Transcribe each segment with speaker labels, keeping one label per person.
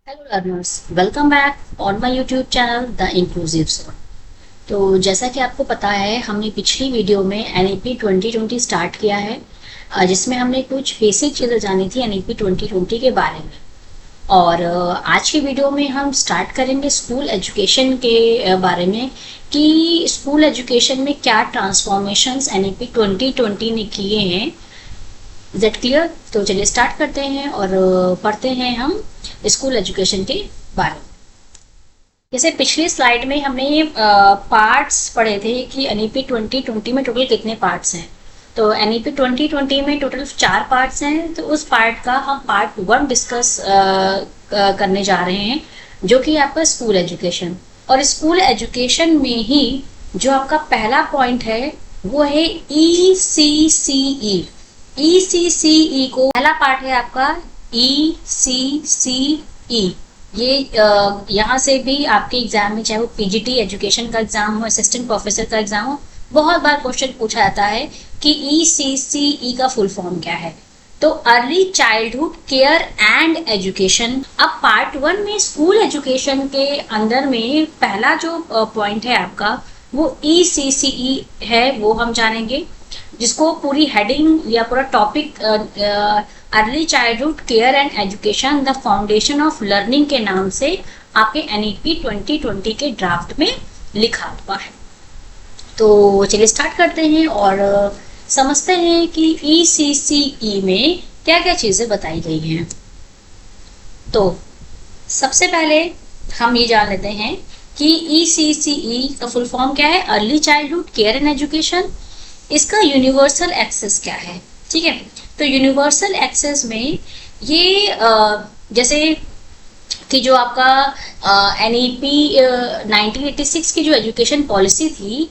Speaker 1: Hello learners, welcome back on my YouTube channel the Inclusive Soul. तो जैसा कि आपको पता है, हमने पिछली वीडियो में एनईपी 2020 स्टार्ट किया है, जिसमें हमने कुछ बेसिक चीज़ें जानी थी एनईपी 2020 के बारे में। और आज की वीडियो में हम स्टार्ट करेंगे स्कूल एजुकेशन के बारे में कि स्कूल एजुकेशन में क्या ट्रांसफॉर्मेशंस एनईपी 2020 ने किए हैं। Is that clear? तो चलिए स्टार्ट करते हैं और पढ़ते हैं हम स्कूल एजुकेशन के बारे में। जैसे पिछली स्लाइड में हमने पार्ट्स पढ़े थे कि एनईपी 2020 में टोटल कितने पार्ट्स हैं। तो एनईपी 2020 में टोटल 4 पार्ट्स हैं। तो उस पार्ट का हम पार्ट 1 डिस्कस करने जा रहे हैं, जो कि आपका स्कूल एजुकेशन। और स्कूल एजुकेशन में ही जो आपका पहला पॉइंट है वो है ECCE। ECCE को पहला पार्ट है आपका ECCE। ये यहाँ से भी आपके एग्जाम में, चाहे वो पीजीटी एजुकेशन का एग्जाम हो, असिस्टेंट प्रोफेसर का एग्जाम हो, बहुत बार क्वेश्चन पूछा जाता है कि ECCE का फुल फॉर्म क्या है। तो early childhood care and education. अब पार्ट 1 में स्कूल एजुकेशन के अंदर में पहला जो पॉइंट है आपका वो ECCE है, वो हम जानेंगे, जिसको पूरी हेडिंग या पूरा topic early childhood care and education the foundation of learning के नाम से आपके एनईपी 2020 के ड्राफ्ट में लिखा हुआ है। तो चलिए स्टार्ट करते हैं और समझते हैं कि ECCE में क्या क्या चीजें बताई गई हैं। तो सबसे पहले हम ये जान लेते हैं कि ECCE का फुल फॉर्म क्या है। Early childhood care and education. इसका यूनिवर्सल एक्सेस क्या है, ठीक है। तो यूनिवर्सल एक्सेस में ये जैसे कि जो आपका एनईपी 1986 की जो एजुकेशन पॉलिसी थी,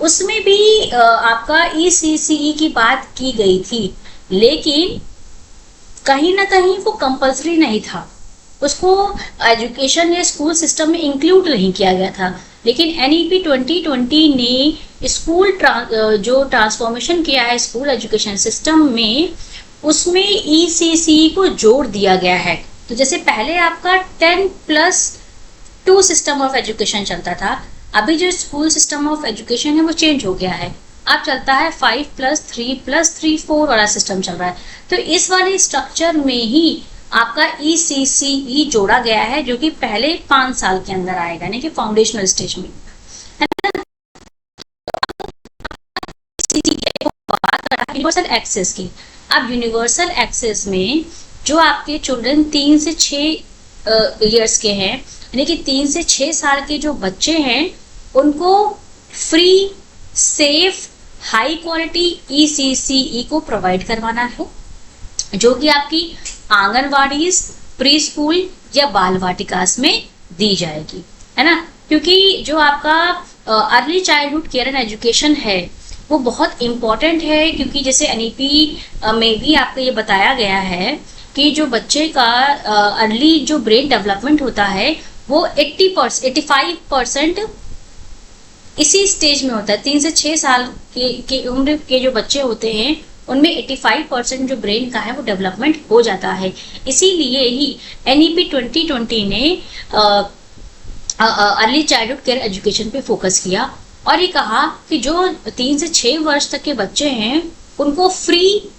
Speaker 1: उसमें भी आपका ECCE की बात की गई थी, लेकिन कहीं ना कहीं वो कंपल्सरी नहीं था, उसको एजुकेशन या स्कूल सिस्टम में इंक्लूड नहीं किया गया था। लेकिन एनईपी 2020 ने स्कूल जो ट्रांसफॉर्मेशन किया है स्कूल एजुकेशन सिस्टम में, उसमें ECCE को जोड़ दिया गया है। तो जैसे पहले आपका 10+2 सिस्टम ऑफ एजुकेशन चलता था, अभी जो स्कूल सिस्टम ऑफ एजुकेशन है वो चेंज हो गया है। अब चलता है 5+3+3 4 वाला सिस्टम चल रहा है। तो इस वाले स्ट्रक्चर में ही आपका ECCE जोड़ा गया है, जो कि पहले 5 साल के अंदर आएगा, यानी कि फाउंडेशनल स्टेज में, है ना। यूनिवर्सल एक्सेस की। अब यूनिवर्सल एक्सेस में जो आपके चिल्ड्रन 3 से 6 ईयर्स के हैं, यानी कि 3 से 6 साल के जो बच्चे हैं, उनको free, safe, high quality ECCE को प्रोवाइड करवाना है, जो कि आपकी आंगनवाड़ी, प्री स्कूल या बाल वाटिकास में दी जाएगी, है ना। क्योंकि जो आपका early childhood care and education है वो बहुत इम्पोर्टेंट है, क्योंकि जैसे एनईपी में भी आपको ये बताया गया है कि जो बच्चे का अर्ली जो ब्रेन डेवलपमेंट होता है वो 85% इसी स्टेज में होता है। 3 से 6 साल के उम्र के जो बच्चे होते हैं उनमें 85% जो ब्रेन का है वो डेवलपमेंट हो जाता है। इसीलिए ही एनईपी 2020 ने अर्ली चाइल्डहुड केयर एजुकेशन पे फोकस किया और ये कहा कि जो 3 से 6 वर्ष तक के बच्चे हैं उनको free,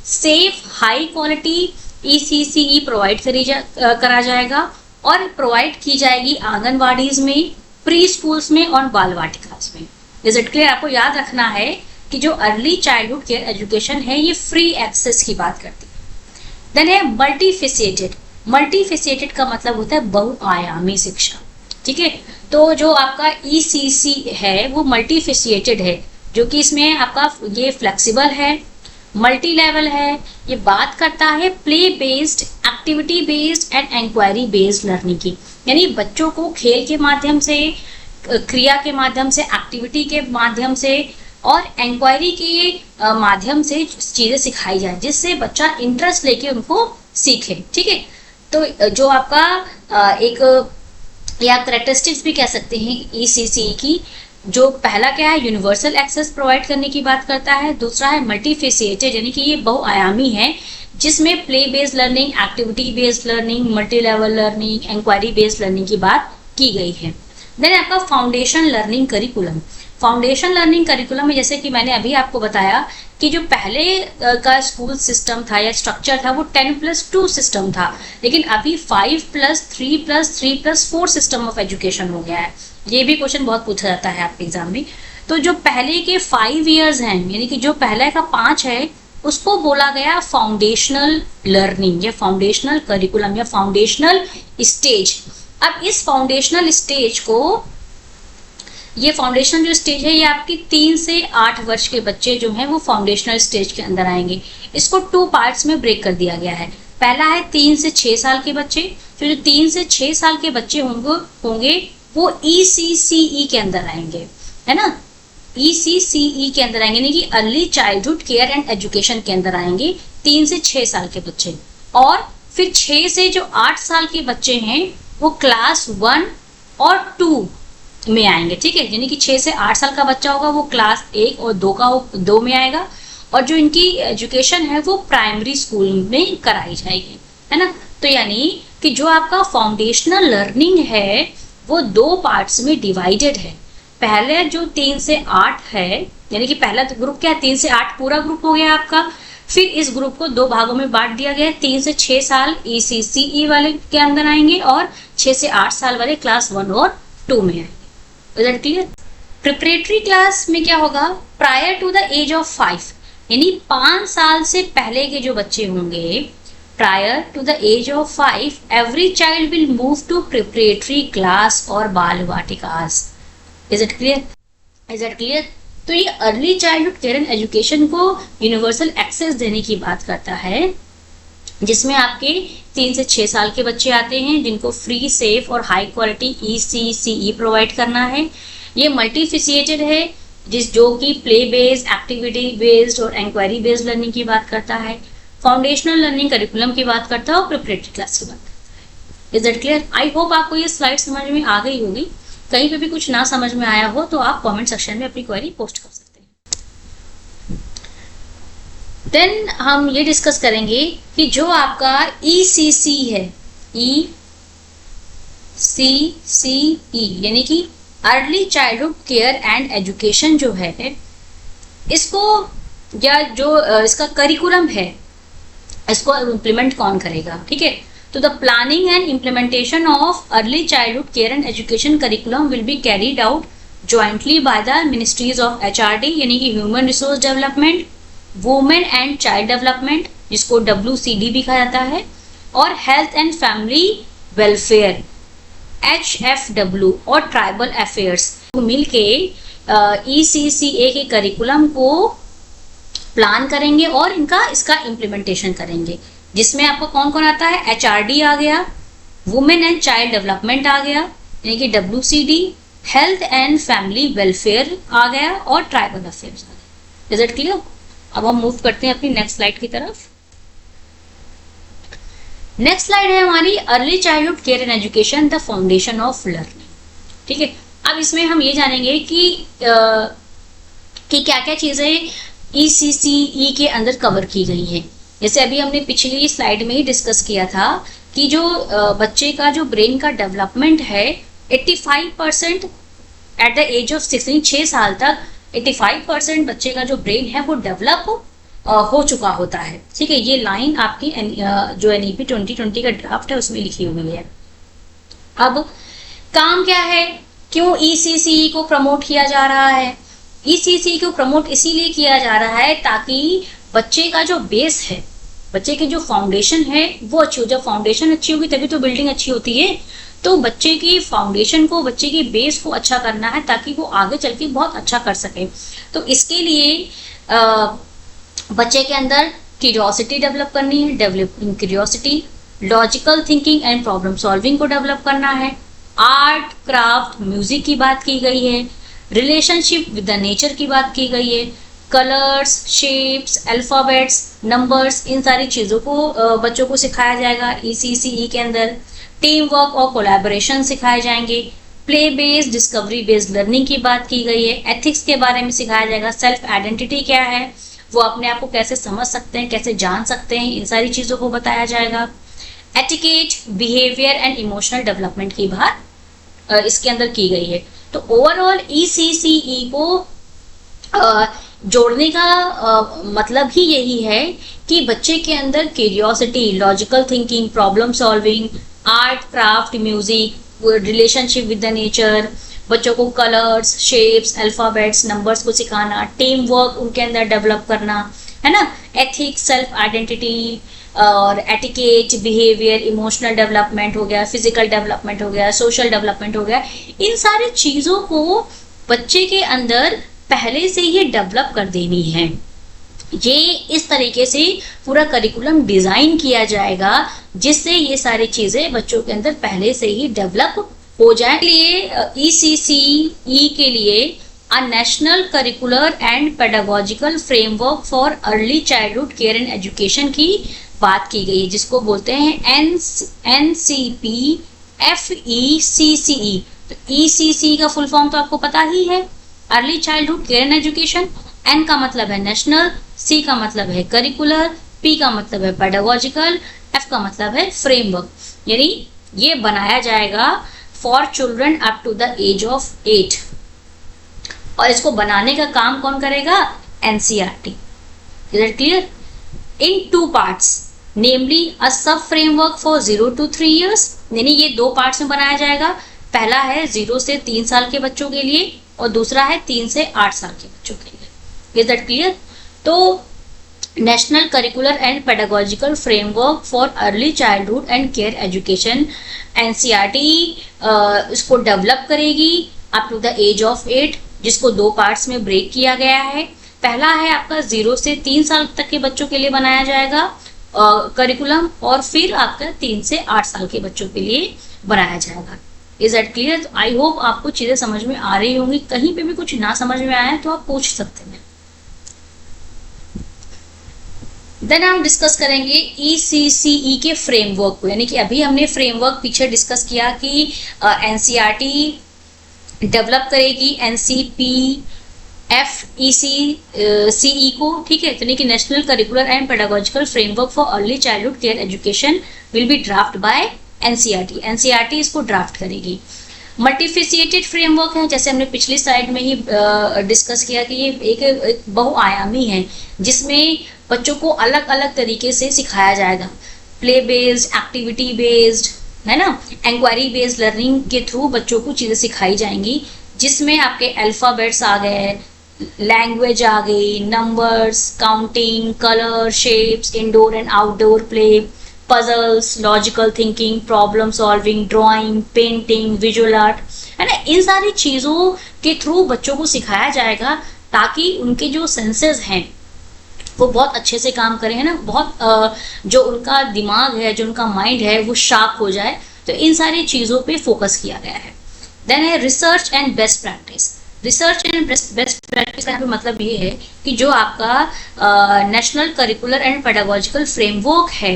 Speaker 1: safe, high quality ECCE provide करा जाएगा और प्रोवाइड की जाएगी आंगनवाड़ीज में, प्री स्कूल्स में और बाल वाटिकास में। Is it clear? आपको याद रखना है कि जो अर्ली चाइल्डहुड केयर एजुकेशन है ये फ्री एक्सेस की बात करती है। देन है मल्टीफेसिएटेड। मल्टीफेसिएटेड का मतलब होता है बहुआयामी शिक्षा, ठीक है। तो जो आपका ECC है वो मल्टीफेसिएटेड है, जो कि इसमें आपका ये फ्लेक्सिबल है, मल्टी लेवल है। ये बात करता है play based, activity based and inquiry based learning की, यानी बच्चों को खेल के माध्यम से, क्रिया के माध्यम से, एक्टिविटी के माध्यम से और इंक्वायरी के माध्यम से चीजें सिखाई जाए, जिससे बच्चा इंटरेस्ट लेके उनको सीखे, ठीक है। तो जो आपका एक या करेक्टरिस्टिक्स भी कह सकते हैं ECCE की, जो पहला क्या है, यूनिवर्सल एक्सेस प्रोवाइड करने की बात करता है। दूसरा है मल्टीफेसिएटेड, यानी कि ये बहुआयामी है, जिसमें play based learning, activity based learning, multi level learning, inquiry based learning की बात की गई है। देन आपका foundation learning curriculum. Foundation learning curriculum में जैसे कि मैंने अभी आपको बताया कि जो पहले का स्कूल सिस्टम था या स्ट्रक्चर था वो 10+2 सिस्टम था, लेकिन अभी 5+3+3+4 सिस्टम ऑफ एजुकेशन हो गया है। ये भी क्वेश्चन बहुत पूछा जाता है आपके एग्जाम में। तो जो पहले के 5 इयर्स हैं, यानी कि जो पहले का 5 है, उसको बोला गया फाउंडेशनल लर्निंग या फाउंडेशनल करिकुलम या फाउंडेशनल स्टेज। अब इस फाउंडेशनल स्टेज को, ये फाउंडेशनल जो स्टेज है, ये आपकी 3 से 8 वर्ष के बच्चे जो हैं वो फाउंडेशनल स्टेज के अंदर आएंगे। इसको 2 पार्ट्स में ब्रेक कर दिया गया है। पहला है 3 से 6 साल के बच्चे। जो 3 से 6 साल के बच्चे होंगे वो ECCE के अंदर आएंगे, है ना, ECCE के अंदर आएंगे, यानी कि early childhood care and education के अंदर आएंगे 3 से 6 साल के बच्चे। और फिर 6 से जो 8 साल के बच्चे हैं वो क्लास 1 और 2 में आएंगे, ठीक है। यानी कि 6 से 8 साल का बच्चा होगा वो क्लास 1 और 2 में आएगा, और जो इनकी एजुकेशन है वो प्राइमरी स्कूल में कराई जाएगी, है ना। तो यानी कि जो आपका फाउंडेशनल लर्निंग है वो 2 पार्ट्स में डिवाइडेड है। पहले जो 3 से 8 है, यानी कि पहला ग्रुप क्या है, 3 से 8 पूरा ग्रुप हो गया आपका। फिर इस ग्रुप को 2 भागों में बांट दिया गया है। 3 से 6 साल ECCE वाले के अंदर आएंगे और 6 से 8 साल वाले क्लास 1 और 2 में आएंगे। Is that clear? Preparatory class में क्या होगा, prior to the age of 5, यानी 5 साल से पहले के जो बच्चे होंगे, prior to the age of 5, every child will move to preparatory class और बाल वाटिकास। Is it clear? Is it clear? तो ये early childhood care and education को यूनिवर्सल एक्सेस देने की बात करता है, जिसमें आपके 3 से 6 साल के बच्चे आते हैं जिनको फ्री, सेफ और हाई क्वालिटी ECCE प्रोवाइड करना है। ये मल्टीफेसिएटेड है, जो कि प्ले बेस्ड, एक्टिविटी बेस्ड और इंक्वायरी बेस्ड लर्निंग की बात करता है। फाउंडेशनल लर्निंग करिकुलम की बात करता है और प्रिपरेटरी क्लास की बात करता है। Is that clear? I hope आपको ये स्लाइड समझ में आ गई होगी। कहीं पे भी कुछ ना समझ में आया हो तो आप कमेंट सेक्शन में अपनी क्वेरी पोस्ट कर सकते हैं। देन हम ये डिस्कस करेंगे कि जो आपका ECC है, ECCE, यानी कि early childhood care and education जो है, इसको या जो इसका करिकुलम है, इसको इम्प्लीमेंट कौन करेगा, ठीक है। तो the planning and implementation of early childhood care and education curriculum will be carried out jointly by the ministries of HRD, यानी कि human resource development, women and child development, जिसको WCD भी कहा जाता है, और health and family welfare HFW और tribal affairs मिलके ECCA के करिकुलम को प्लान करेंगे और इसका इम्प्लीमेंटेशन करेंगे, जिसमें आपको कौन कौन आता है, HRD आ गया, वुमेन एंड चाइल्ड डेवलपमेंट आ गया, यानी कि WCD, health and family welfare आ गया और ट्राइबल अफेयर्स आ गया। Is it clear? अब हम मूव करते हैं अपनी नेक्स्ट स्लाइड की तरफ। नेक्स्ट स्लाइड है हमारी early childhood care and education, the foundation of learning, ठीक है। अब इसमें हम ये जानेंगे कि क्या क्या चीजें ECCE के अंदर कवर की गई है। जैसे अभी हमने पिछली स्लाइड में ही डिस्कस किया था कि जो बच्चे का जो ब्रेन का डेवलपमेंट है 85% एट द एज ऑफ 6 साल तक 85% बच्चे का जो ब्रेन है वो डेवलप हो चुका होता है, ठीक है। ये लाइन आपकी जो NEP 2020 का ड्राफ्ट है उसमें लिखी हुई है। अब काम क्या है, क्यों ECCE को प्रमोट किया जा रहा है? ECCE को प्रमोट इसीलिए किया जा रहा है ताकि बच्चे का जो बेस है, बच्चे की जो फाउंडेशन है वो अच्छी हो। जब फाउंडेशन अच्छी होगी तभी तो बिल्डिंग अच्छी होती है। तो बच्चे की फाउंडेशन को, बच्चे की बेस को अच्छा करना है ताकि वो आगे चल के बहुत अच्छा कर सके। तो इसके लिए बच्चे के अंदर क्यूरियोसिटी डेवलप करनी है, developing curiosity, logical thinking and problem solving को डेवलप करना है, आर्ट, क्राफ्ट, म्यूजिक की बात की गई है, रिलेशनशिप विद द नेचर की बात की गई है, कलर्स, शेप्स, अल्फाबेट्स, नंबर्स, इन सारी चीज़ों को बच्चों को सिखाया जाएगा ECCE के अंदर। टीम वर्क और कोलैबोरेशन सिखाए जाएंगे, play based, discovery based learning की बात की गई है। एथिक्स के बारे में सिखाया जाएगा। सेल्फ आइडेंटिटी क्या है, वो अपने आप को कैसे समझ सकते हैं, कैसे जान सकते हैं, इन सारी चीजों को बताया जाएगा। Etiquette, behaviour and emotional development की बात इसके अंदर की गई है। तो ओवरऑल ECCE को जोड़ने का मतलब ही यही है कि बच्चे के अंदर curiosity, logical thinking, problem solving, art, craft, music, relationship with the nature, बच्चों को कलर्स, शेप्स, अल्फाबेट्स, नंबर्स को सिखाना, टीम वर्क उनके अंदर डेवलप करना, है ना, एथिक्स, सेल्फ आइडेंटिटी और एटिकेट, बिहेवियर, इमोशनल डेवलपमेंट हो गया, फिजिकल डेवलपमेंट हो गया, सोशल डेवलपमेंट हो गया। इन सारी चीजों को बच्चे के अंदर पहले से ही डेवलप कर देनी है। ये इस तरीके से पूरा करिकुलम डिजाइन किया जाएगा जिससे ये सारी चीजें बच्चों के अंदर पहले से ही डेवलप हो जाए। लिए ECCE के लिए a national curricular and pedagogical framework for early childhood care and education की बात की गई है, जिसको बोलते हैं NCP FECCE। तो ECCE का फुल फॉर्म तो आपको पता ही है, early childhood care and education. N का मतलब है नेशनल, C का मतलब है करिकुलर, P का मतलब है पेडागोजिकल, F का मतलब है फ्रेमवर्क। यानी ये बनाया जाएगा for children up to the age of 8 और इसको बनाने का काम कौन करेगा? NCERT। Is it clear? In 2 parts, namely a sub framework for 0 to 3 years। यानी ये 2 पार्ट्स में बनाया जाएगा। पहला है 0 से 3 साल के बच्चों के लिए और दूसरा है 3 से 8 साल के बच्चों के लिए। Is that clear? तो national curricular and pedagogical framework for early childhood and care education, NCERT इसको डेवलप करेगी up to the age of 8, जिसको 2 पार्ट्स में ब्रेक किया गया है। पहला है आपका 0 से 3 साल तक के बच्चों के लिए बनाया जाएगा करिकुलम, और फिर आपका 3 से 8 साल के बच्चों के लिए बनाया जाएगा। Is that clear? I hope आपको चीजें समझ में आ रही होंगी। कहीं पे भी कुछ ना समझ में आया तो आप पूछ सकते हैं। देन हम डिस्कस करेंगे ECCE के फ्रेमवर्क को, यानी कि अभी हमने फ्रेमवर्क पीछे डिस्कस किया कि NCERT डेवलप करेगी NCP FECCE को, ठीक है। यानी कि national curricular and pedagogical framework for early childhood care education will be draft by NCERT इसको ड्राफ्ट करेगी। मल्टीफेसिएटेड फ्रेमवर्क है, जैसे हमने पिछली स्लाइड में ही डिस्कस किया कि ये एक बहुआयामी है जिसमें बच्चों को अलग अलग तरीके से सिखाया जाएगा। प्ले बेस्ड, एक्टिविटी बेस्ड, है ना, इंक्वायरी बेस्ड लर्निंग के थ्रू बच्चों को चीजें सिखाई जाएंगी, जिसमें आपके अल्फाबेट्स आ गए, लैंग्वेज आ गई, numbers, counting, colour, shapes, indoor and outdoor play, puzzles, logical thinking, problem solving, drawing, painting, visual art, है ना। इन सारी चीजों के थ्रू बच्चों को सिखाया जाएगा ताकि उनके जो सेंसेस हैं वो बहुत अच्छे से काम करें, है ना, बहुत जो उनका दिमाग है, जो उनका माइंड है वो शार्प हो जाए। तो इन सारी चीजों पे फोकस किया गया है। देन है research and best practice. Research and best practice का मतलब ये है कि जो आपका national curricular and pedagogical framework है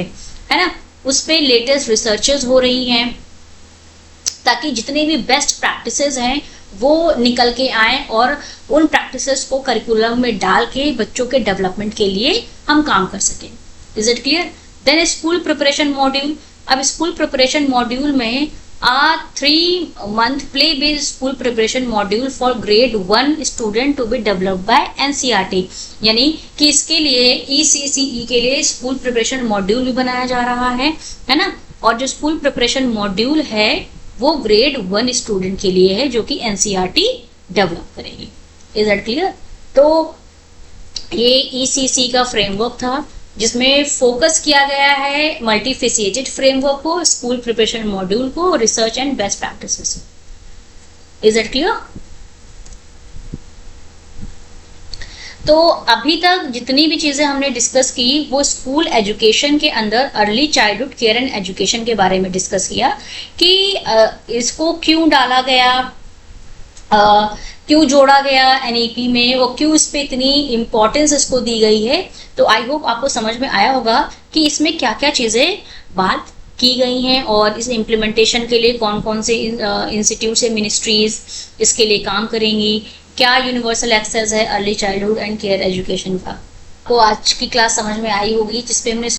Speaker 1: ना, उस पे लेटेस्ट रिसर्चेस हो रही हैं ताकि जितने भी बेस्ट प्रैक्टिसेस हैं वो निकल के आए और उन प्रैक्टिसेस को करिकुलम में डाल के बच्चों के डेवलपमेंट के लिए हम काम कर सकें। Is it clear? Then school preparation module. अब स्कूल प्रिपरेशन मॉड्यूल में 3 month play based school preparation module for grade 1 student to be developed by NCERT। यानी कि इसके लिए ECCE के लिए स्कूल प्रिपरेशन मॉड्यूल भी बनाया जा रहा है ना। और जो स्कूल प्रिपरेशन मॉड्यूल है वो ग्रेड 1 स्टूडेंट के लिए है, जो कि NCERT डेवलप करेगी। Is that clear? तो ये ECCE का फ्रेमवर्क था जिसमें फोकस किया गया है मल्टीफेसिएटेड फ्रेमवर्क को, स्कूल प्रिपरेशन मॉड्यूल को, research and best practices. Is that clear? तो अभी तक जितनी भी चीजें हमने डिस्कस की वो स्कूल एजुकेशन के अंदर early childhood care and education के बारे में डिस्कस किया कि इसको क्यों डाला गया, क्यों जोड़ा गया NEP में, वो क्यों इस पे इतनी इम्पोर्टेंस इसको दी गई है। तो आई होप आपको समझ में आया होगा कि इसमें क्या क्या चीजें बात की गई हैं और इस इम्प्लीमेंटेशन के लिए कौन कौन से इंस्टीट्यूट से मिनिस्ट्रीज इसके लिए काम करेंगी, क्या यूनिवर्सल एक्सेस है early childhood and care education का। को आज की क्लास समझ में आई होगी जिसपे हमने